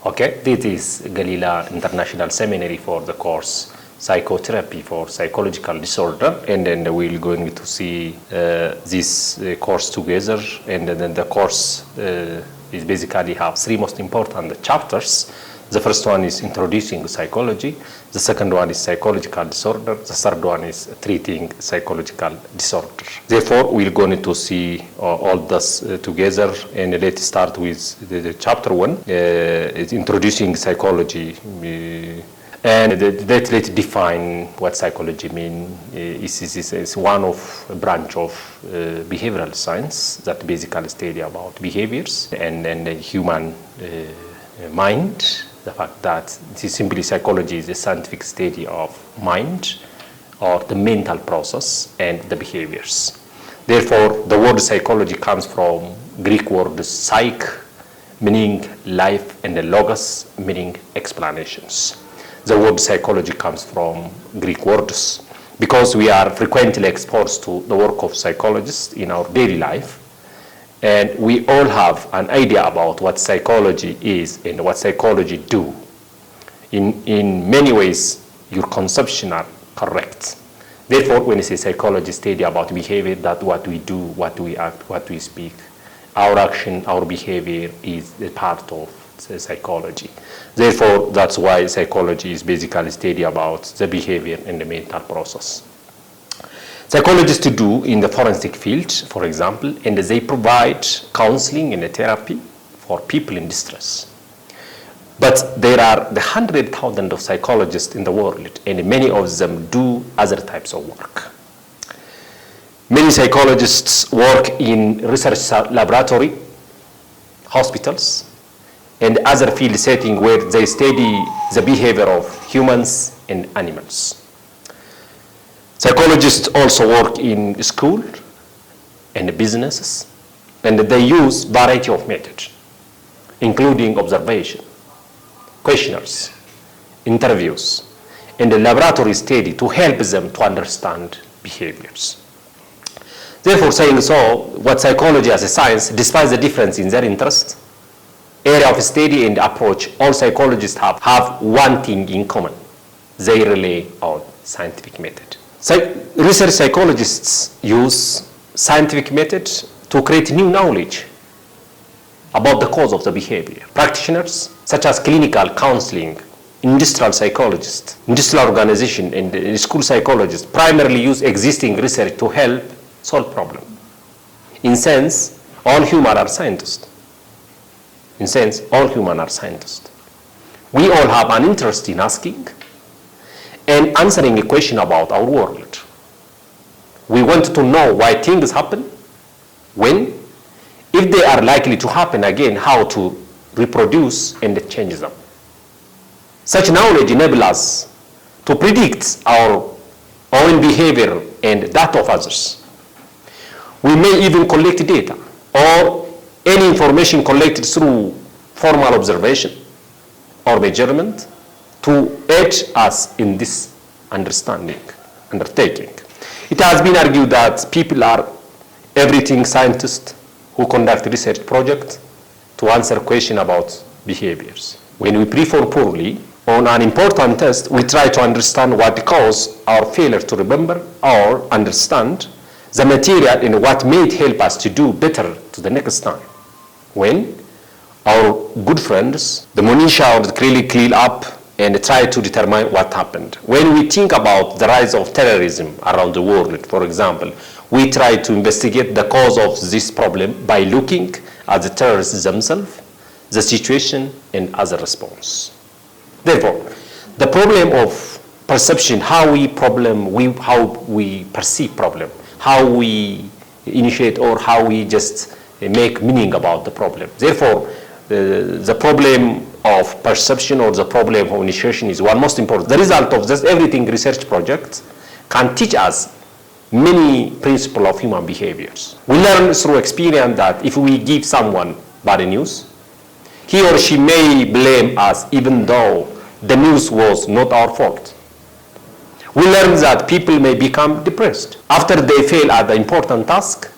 Okay, this is Gelila International Seminary for the course Psychotherapy for Psychological Disorder, and then we're going to see this course together, and then the course is basically have three most important chapters. The first one is introducing psychology, the second one is psychological disorder, the third one is treating psychological disorder. Therefore, we're going to see all this together, and let's start with the chapter one, is introducing psychology. And let's define what psychology means. It's one of a branch of behavioral science that basically study about behaviors and the human mind. The fact that simply psychology is a scientific study of mind or the mental process and the behaviors. Therefore, the word psychology comes from Greek word psych, meaning life, and the logos, meaning explanations. The word psychology comes from Greek words because we are frequently exposed to the work of psychologists in our daily life, and we all have an idea about what psychology is and what psychology do. In many ways, your conception are correct. Therefore, when you say psychology study about behavior, that what we do, what we act, what we speak, our action, our behavior is a part of psychology. Therefore, that's why psychology is basically study about the behavior and the mental process. Psychologists do in the forensic field, for example, and they provide counseling and therapy for people in distress. But there are the 100,000 of psychologists in the world, and many of them do other types of work. Many psychologists work in research laboratory, hospitals, and other field setting where they study the behavior of humans and animals. Psychologists also work in school and businesses, and they use variety of methods, including observation, questionnaires, interviews, and the laboratory study to help them to understand behaviors. Therefore, saying so, what psychology as a science, despite the difference in their interest, area of study and approach, all psychologists have one thing in common. They rely on scientific method. Research psychologists use scientific methods to create new knowledge about the cause of the behavior. Practitioners, such as clinical counseling, industrial psychologists, industrial organization, and school psychologists, primarily use existing research to help solve problems. In sense, all humans are scientists. In sense, all humans are scientists. We all have an interest in asking and answering a question about our world. We want to know why things happen, when, if they are likely to happen again, how to reproduce and change them. Such knowledge enables us to predict our own behavior and that of others. We may even collect data or any information collected through formal observation or measurement to aid us in this undertaking. It has been argued that people are everything scientists who conduct research projects to answer questions about behaviors. When we perform poorly on an important test, we try to understand what caused our failure to remember or understand the material and what may help us to do better to the next time. When our good friends, the minutia really clean up and try to determine what happened. When we think about the rise of terrorism around the world, for example, we try to investigate the cause of this problem by looking at the terrorists themselves, the situation, and other response. Therefore, the problem of perception, how we perceive problem, how we initiate or how we just make meaning about the problem. Therefore, the problem of perception or the problem of initiation is one most important. The result of this everything research project can teach us many principles of human behaviors. We learn through experience that if we give someone bad news, he or she may blame us even though the news was not our fault. We learn that people may become depressed after they fail at the important task.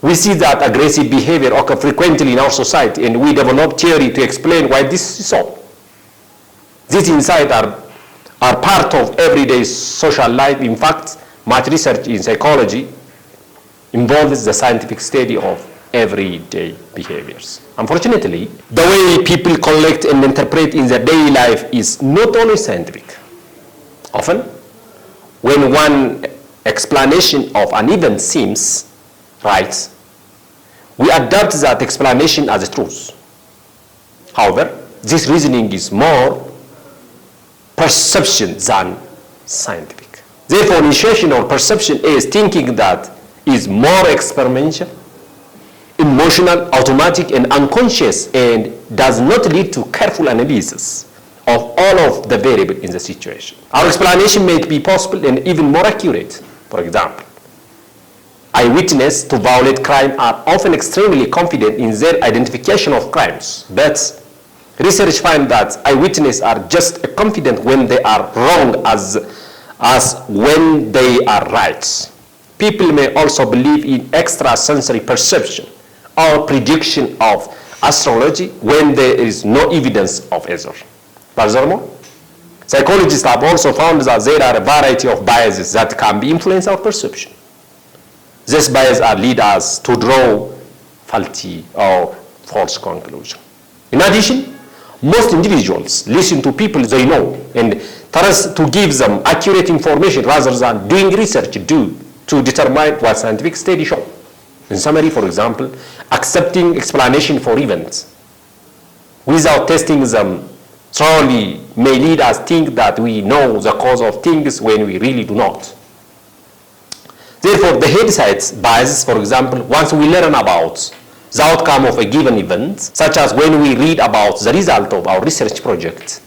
We see that aggressive behavior occurs frequently in our society, and we develop theory to explain why this is so. These insights are part of everyday social life. In fact, much research in psychology involves the scientific study of everyday behaviors. Unfortunately, the way people collect and interpret in their daily life is not always scientific. Often, when one explanation of an event seems right, we adopt that explanation as a truth. However, this reasoning is more perception than scientific. Therefore, initiation or perception is thinking that is more experimental, emotional, automatic, and unconscious, and does not lead to careful analysis of all of the variables in the situation. Our explanation may be possible and even more accurate. For example, eyewitnesses to violent crime are often extremely confident in their identification of crimes, but research finds that eyewitnesses are just as confident when they are wrong as when they are right. People may also believe in extrasensory perception or prediction of astrology when there is no evidence of either. Furthermore, psychologists have also found that there are a variety of biases that can be influence our perception. These biases lead us to draw faulty or false conclusions. In addition, most individuals listen to people they know and trust to give them accurate information rather than doing research to determine what scientific studies show. In summary, for example, accepting explanation for events without testing them thoroughly may lead us to think that we know the cause of things when we really do not. Therefore, the hindsight bias, for example, once we learn about the outcome of a given event, such as when we read about the result of our research project,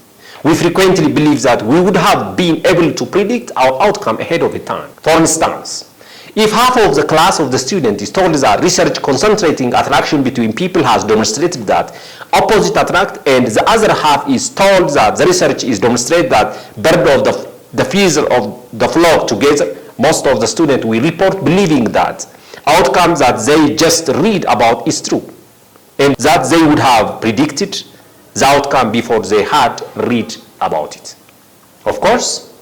we frequently believe that we would have been able to predict our outcome ahead of the time. For instance, if half of the class of the student is told that research concentrating attraction between people has demonstrated that opposite attract, and the other half is told that the research is demonstrated that bird of the feather of the flock together, most of the students will report believing that outcome that they just read about is true, and that they would have predicted the outcome before they had read about it. Of course,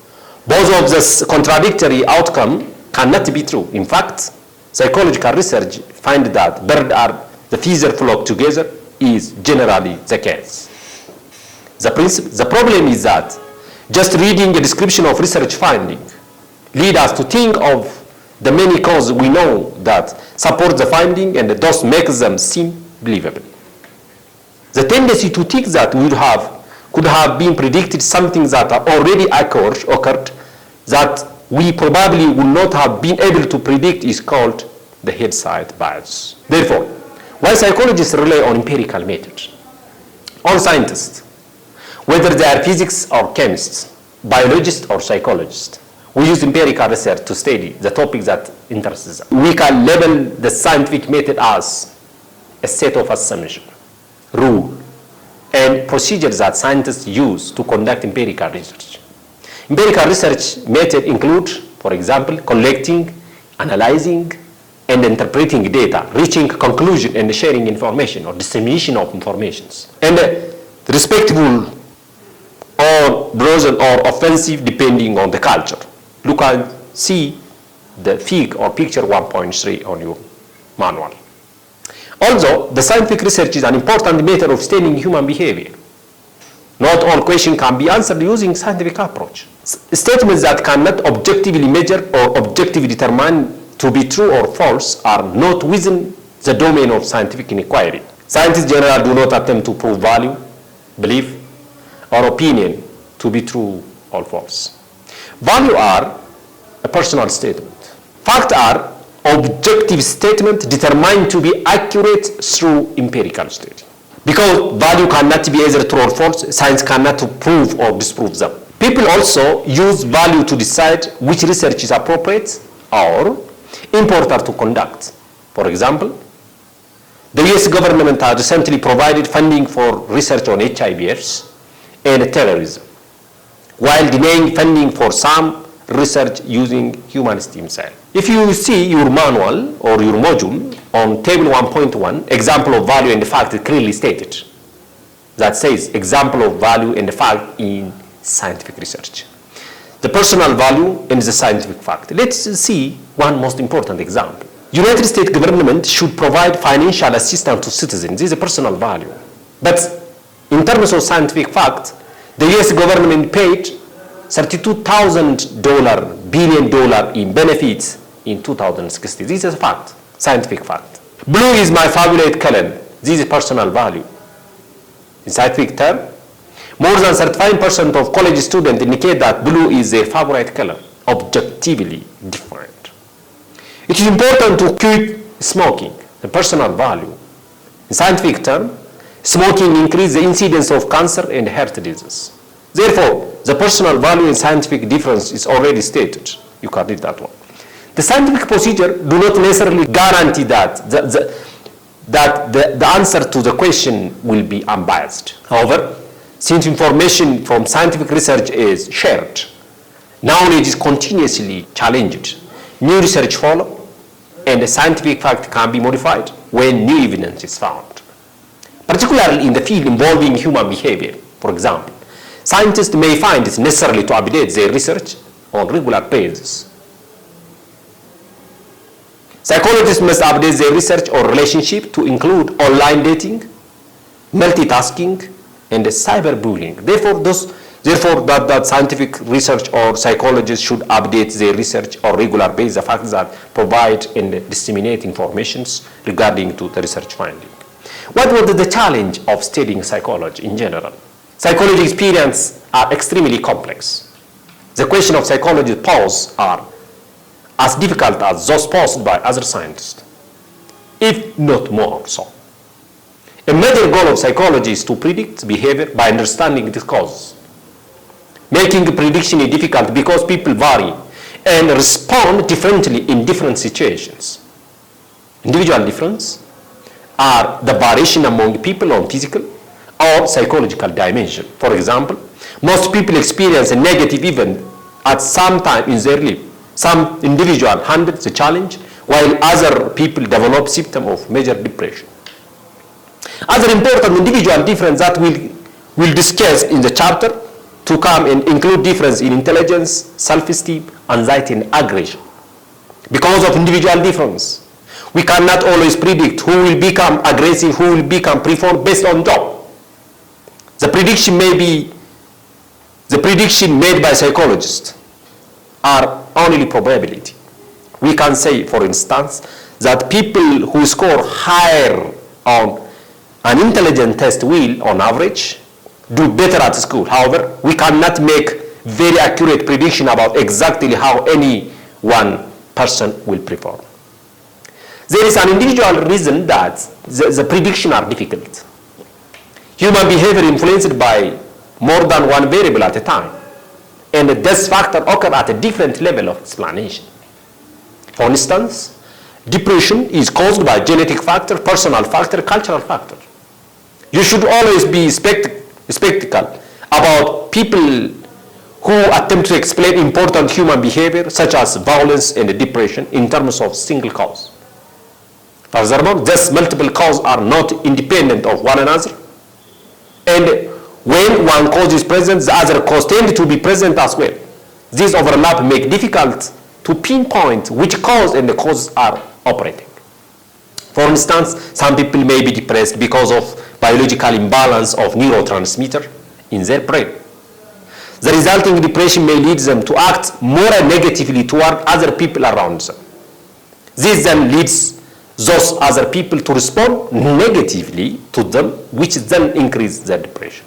both of this contradictory outcome cannot be true. In fact, psychological research finds that birds are the feather flock together is generally the case. The problem is that just reading a description of research finding lead us to think of the many causes we know that support the finding and thus make them seem believable. The tendency to think that we could have been predicted something that already occurred that we probably would not have been able to predict is called the hindsight bias. Therefore, while psychologists rely on empirical methods, all scientists, whether they are physics or chemists, biologists or psychologists, we use empirical research to study the topic that interests them. We can label the scientific method as a set of assumptions, rules, and procedures that scientists use to conduct empirical research. Empirical research methods include, for example, collecting, analyzing, and interpreting data, reaching conclusion and sharing information or dissemination of information. And respectful or brazen or offensive depending on the culture. Look and see the fig or picture 1.3 on your manual. Although the scientific research is an important method of studying human behavior, not all questions can be answered using scientific approach. Statements that cannot objectively measure or objectively determine to be true or false are not within the domain of scientific inquiry. Scientists generally do not attempt to prove value, belief, or opinion to be true or false. Value are a personal statement. Facts are objective statements determined to be accurate through empirical study. Because value cannot be either true or false, science cannot prove or disprove them. People also use value to decide which research is appropriate or important to conduct. For example, the US government has recently provided funding for research on HIV/AIDS and terrorism, while denying funding for some research using human stem cell. If you see your manual or your module on table 1.1, example of value and fact is clearly stated. That says example of value and fact in scientific research. The personal value and the scientific fact. Let's see one most important example. United States government should provide financial assistance to citizens. This is a personal value. But in terms of scientific fact, the US government paid $32,000 billion in benefits in 2016. This is a fact, scientific fact. Blue is my favorite color. This is personal value. In scientific term, more than 35% of college students indicate that blue is their favorite color, objectively defined. It is important to quit smoking, the personal value. In scientific term, smoking increases the incidence of cancer and heart disease. Therefore, the personal value and scientific difference is already stated. You can read that one. The scientific procedure do not necessarily guarantee that the answer to the question will be unbiased. However, since information from scientific research is shared, knowledge is continuously challenged. New research follow, and the scientific fact can be modified when new evidence is found. Particularly in the field involving human behavior, for example, scientists may find it necessary to update their research on regular basis. Psychologists must update their research on relationship to include online dating, multitasking, and cyberbullying. Therefore, that scientific research or psychologists should update their research on regular basis, the facts that provide and disseminate information regarding to the research finding. What was the challenge of studying psychology in general? Psychology experiences are extremely complex. The question of psychology posed are as difficult as those posed by other scientists, if not more so. A major goal of psychology is to predict behavior by understanding its causes. Making a prediction is difficult because people vary and respond differently in different situations. Individual difference are the variation among people on physical or psychological dimension. For example, most people experience a negative event at some time in their life. Some individuals handle the challenge, while other people develop symptoms of major depression. Other important individual difference that we'll discuss in the chapter to come and include difference in intelligence, self-esteem, anxiety, and aggression. Because of individual difference, we cannot always predict who will become aggressive, who will become preformed based on job. The prediction made by psychologists are only probability. We can say, for instance, that people who score higher on an intelligence test will, on average, do better at school. However, we cannot make very accurate prediction about exactly how any one person will perform. There is an individual reason that the prediction are difficult. Human behavior influenced by more than one variable at a time, and this factor occur at a different level of explanation. For instance, depression is caused by genetic factor, personal factor, cultural factor. You should always be skeptical about people who attempt to explain important human behavior such as violence and depression in terms of single cause. Furthermore, these multiple causes are not independent of one another, and when one cause is present, the other cause tend to be present as well. This overlap make difficult to pinpoint which cause and the causes are operating. For instance, some people may be depressed because of biological imbalance of neurotransmitter in their brain. The resulting depression may lead them to act more negatively toward other people around them. This then leads those other people to respond negatively to them, which then increases their depression.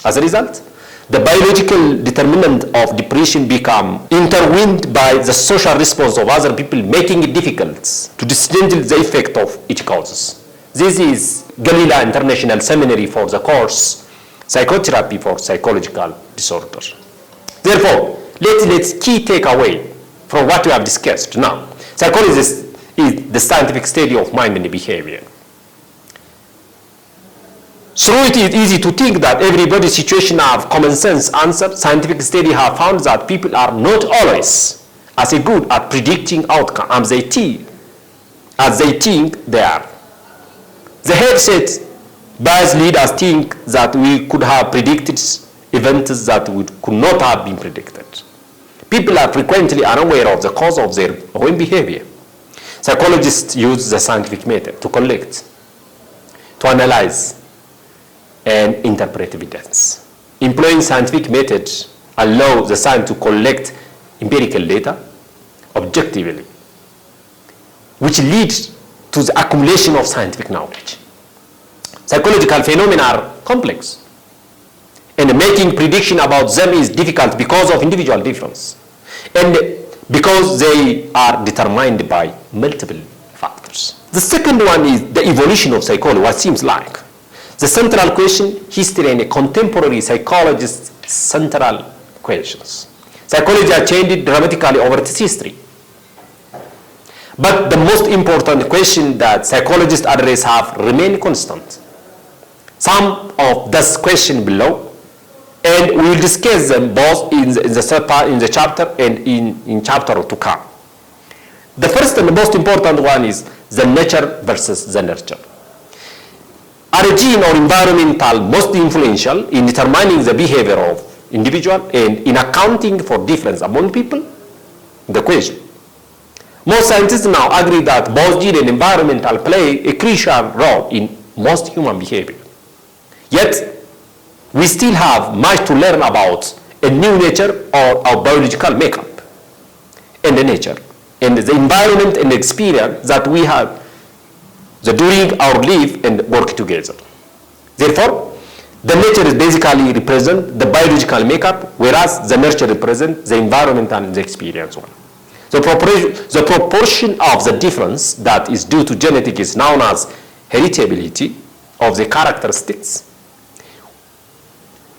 As a result, the biological determinant of depression become intertwined by the social response of other people, making it difficult to distinguish the effect of each causes. This is Gelila International Seminary for the course Psychotherapy for Psychological Disorders. Therefore, let's key takeaway from what we have discussed now. Psychology is the scientific study of mind and behavior. So it is easy to think that everybody's situation have common sense answer. Scientific study have found that people are not always as good at predicting outcome as they think they are. The headset bias lead us think that we could have predicted events that could not have been predicted. People are frequently unaware of the cause of their own behavior. Psychologists use the scientific method to collect, to analyze, and interpret evidence. Employing scientific methods allows the science to collect empirical data objectively, which leads to the accumulation of scientific knowledge. Psychological phenomena are complex, and making prediction about them is difficult because of individual difference, and because they are determined by multiple factors. The second one is the evolution of psychology, what seems like. The central question, history and contemporary psychologists' central questions. Psychology has changed dramatically over its history. But the most important question that psychologists address have remained constant. Some of these questions below, and we will discuss them both in the chapter and in chapter to come. The first and the most important one is the nature versus the nurture. Are gene or environmental most influential in determining the behavior of individual and in accounting for difference among people? The question. Most scientists now agree that both gene and environmental play a crucial role in most human behavior. Yet, we still have much to learn about a new nature or our biological makeup and the nature and the environment and experience that we have during our life and work together. Therefore, the nature is basically represent the biological makeup, whereas the nurture represents the environment and the experience one. The proportion of the difference that is due to genetic is known as heritability of the characteristics.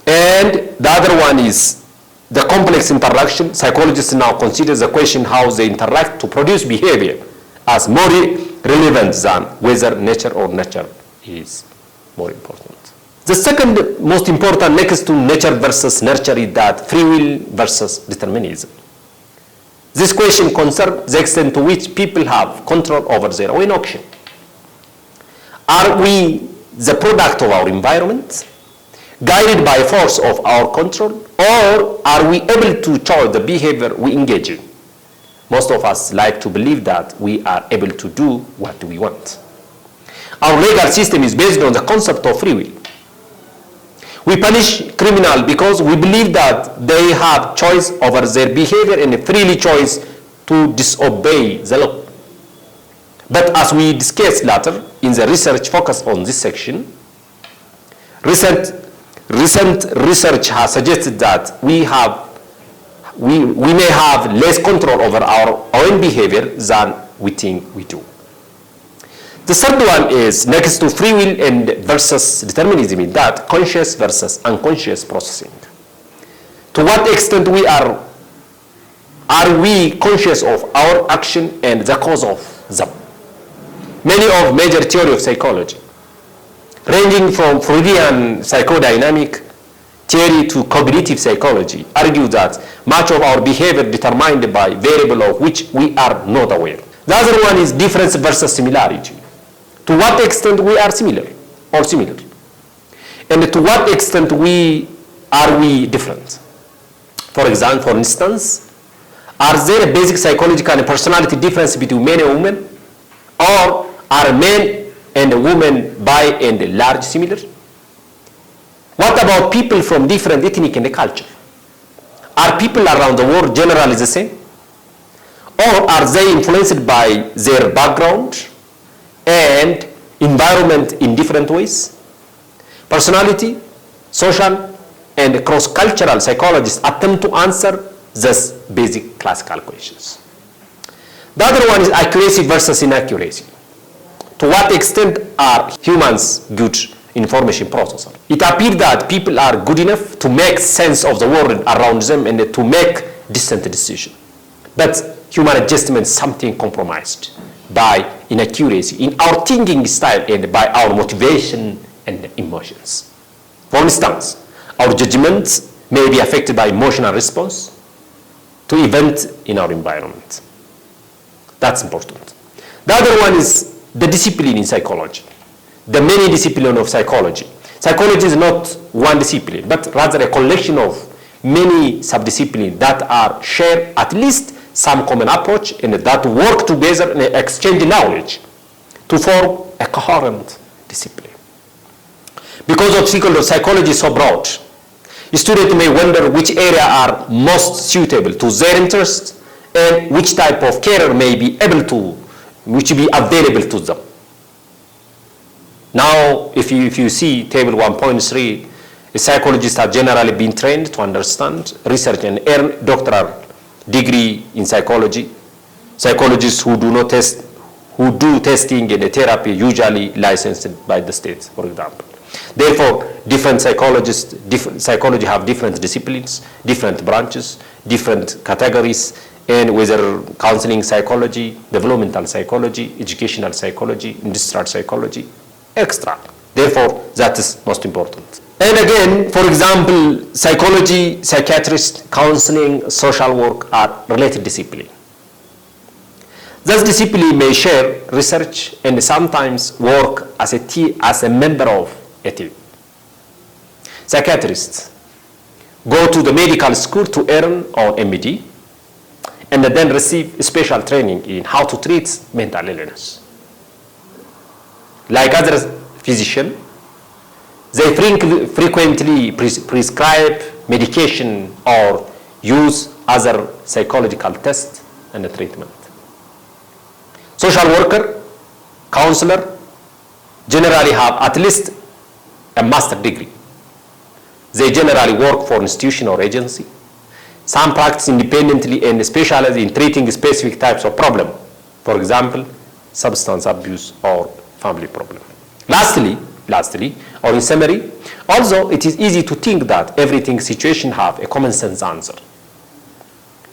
And the other one is the complex interaction. Psychologists now consider the question how they interact to produce behavior as more relevant than whether nature or nurture is more important. The second most important next to nature versus nurture is that free will versus determinism. This question concerns the extent to which people have control over their own action. Are we the product of our environment, guided by force of our control, or are we able to choose the behavior we engage in? Most of us like to believe that we are able to do what we want. Our legal system is based on the concept of free will. We punish criminals because we believe that they have choice over their behavior and freely choose to disobey the law. But as we discuss later in the research focused on this section, recent research has suggested that we may have less control over our own behavior than we think we do. The third one is next to free will and versus determinism, in that conscious versus unconscious processing. To what extent are we conscious of our action and the cause of them? Many of major theory of psychology, ranging from Freudian psychodynamic theory to cognitive psychology, argue that much of our behavior is determined by variables of which we are not aware. The other one is difference versus similarity. To what extent we are similar or similar? And to what extent are we different? For example, for instance, are there a basic psychological and personality difference between men and women? Or are men and women by and large similar? What about people from different ethnic and culture? Are people around the world generally the same? Or are they influenced by their background and environment in different ways? Personality, social, and cross-cultural psychologists attempt to answer these basic classical questions. The other one is accuracy versus inaccuracy. To what extent are humans good information processors? It appears that people are good enough to make sense of the world around them and to make decent decisions. But human adjustment something compromised by inaccuracy in our thinking style and by our motivation and emotions. For instance, our judgments may be affected by emotional response to events in our environment. That's important. The other one is the discipline in psychology, the many disciplines of psychology. Psychology is not one discipline, but rather a collection of many sub-disciplines that are share at least some common approach and that work together and exchange knowledge to form a coherent discipline. Because of psychology is so broad, students may wonder which area are most suitable to their interest and which type of career may be able to, which be available to them. Now, if you see table 1.3, psychologists have generally been trained to understand, research, and earn doctoral degree in psychology. Psychologists who do testing and therapy usually licensed by the state, for example. Therefore, different psychology have different disciplines, different branches, different categories, and whether counseling psychology, developmental psychology, educational psychology, industrial psychology, extra. Therefore, that is most important. And again, for example, psychology, psychiatrist, counseling, social work are related disciplines. Thus, discipline may share research and sometimes work as a member of a team. Psychiatrists go to the medical school to earn on MD and then receive special training in how to treat mental illness. Like other physicians, they frequently prescribe medication or use other psychological tests and treatment. Social worker, counselor, generally have at least a master's degree. They generally work for institution or agency. Some practice independently and specialize in treating specific types of problem. For example, substance abuse or family problem. Lastly, or in summary, although it is easy to think that everything situation have a common sense answer,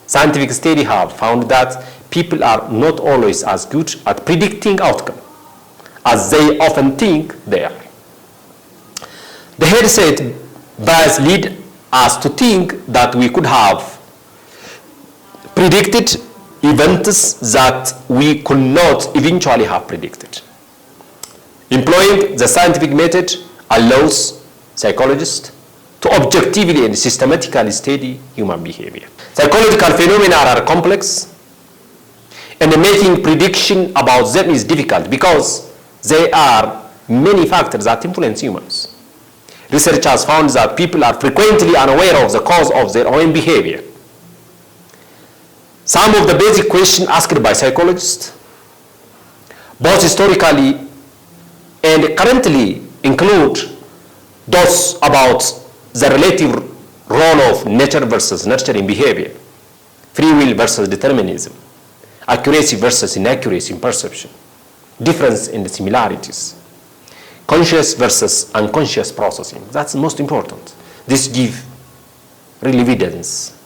scientific studies have found that people are not always as good at predicting outcome as they often think they are. The headset bias lead us to think that we could have predicted events that we could not eventually have predicted. Employing the scientific method allows psychologists to objectively and systematically study human behavior. Psychological phenomena are complex, and making prediction about them is difficult because there are many factors that influence humans. Research has found that people are frequently unaware of the cause of their own behavior. Some of the basic questions asked by psychologists, both historically and currently, include those about the relative role of nature versus nurture in behavior, free will versus determinism, accuracy versus inaccuracy in perception, difference in the similarities, conscious versus unconscious processing. That's most important. This gives real evidence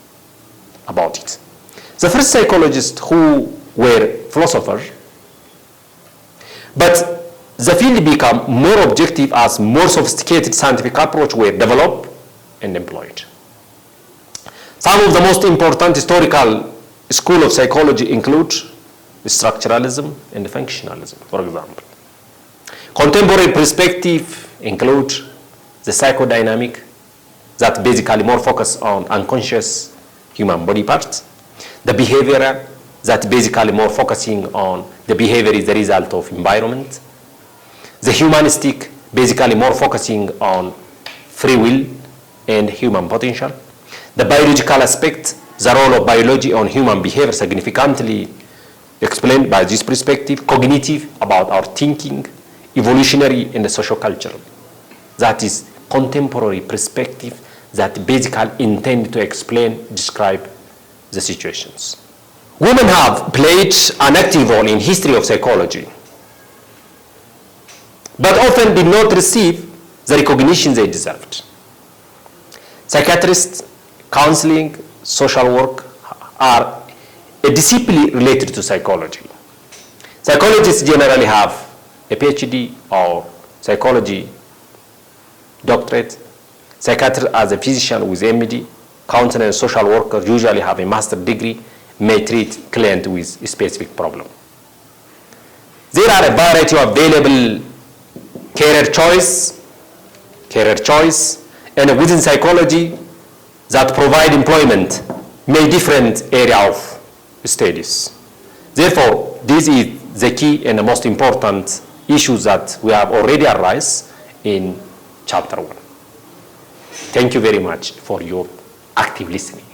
about it. The first psychologists who were philosophers, but the field became more objective as more sophisticated scientific approaches were developed and employed. Some of the most important historical schools of psychology include structuralism and functionalism, for example. Contemporary perspective include the psychodynamic, that basically more focus on unconscious human body parts. The behavioral, that basically more focusing on the behavior is the result of environment. The humanistic, basically more focusing on free will and human potential. The biological aspect, the role of biology on human behavior significantly explained by this perspective. Cognitive, about our thinking. Evolutionary and the socio-cultural. That is contemporary perspective that basically intend to explain, describe the situations. Women have played an active role in history of psychology, but often did not receive the recognition they deserved. Psychiatrists, counseling, social work are a discipline related to psychology. Psychologists generally have a PhD or psychology doctorate. Psychiatrists as a physician with MD, counselor and social workers usually have a master's degree, may treat clients with a specific problem. There are a variety of available career choice, and within psychology that provide employment may different area of studies. Therefore, this is the key and the most important issues that we have already arise in chapter 1. Thank you very much for your active listening.